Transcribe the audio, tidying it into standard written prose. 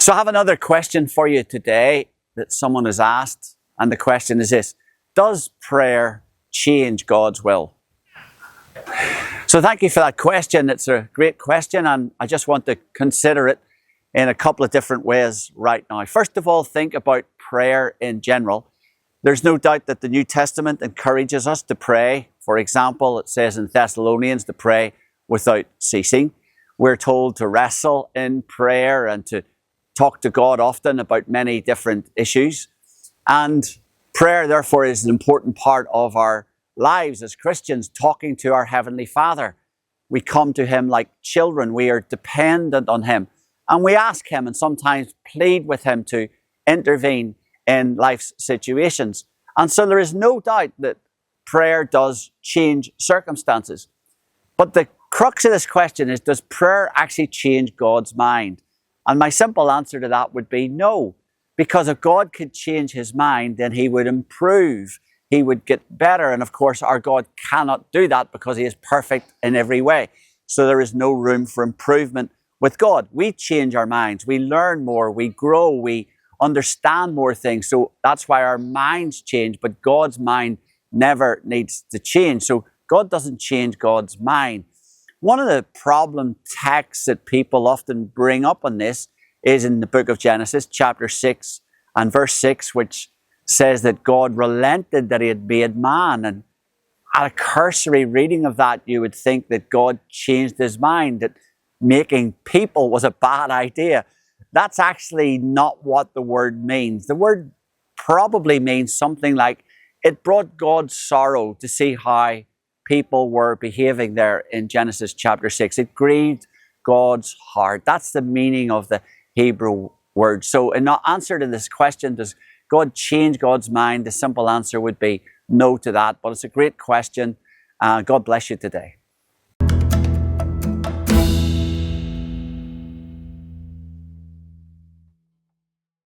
So I have another question for you today that someone has asked, and the question is this: does prayer change God's will? So thank you for that question. It's a great question, and I just want to consider it in a couple of different ways right now. First of all, think about prayer in general. There's no doubt that the New Testament encourages us to pray. For example, it says in Thessalonians to pray without ceasing. We're told to wrestle in prayer and to talk to God often about many different issues. And prayer, therefore, is an important part of our lives as Christians, talking to our Heavenly Father. We come to Him like children. We are dependent on Him. And we ask Him and sometimes plead with Him to intervene in life's situations. And so there is no doubt that prayer does change circumstances. But the crux of this question is, does prayer actually change God's mind? And my simple answer to that would be no. Because if God could change His mind, then He would improve. He would get better. And of course, our God cannot do that because He is perfect in every way. So there is no room for improvement with God. We change our minds. We learn more. We grow. We understand more things. So that's why our minds change. But God's mind never needs to change. So God doesn't change God's mind. One of the problem texts that people often bring up on this is in the book of Genesis, chapter 6 and verse 6, which says that God relented that He had made man. And at a cursory reading of that, you would think that God changed His mind, that making people was a bad idea. That's actually not what the word means. The word probably means something like it brought God sorrow to see how people were behaving there in Genesis chapter 6. It grieved God's heart. That's the meaning of the Hebrew word. So in answer to this question, does God change God's mind? The simple answer would be no to that. But it's a great question. God bless you today.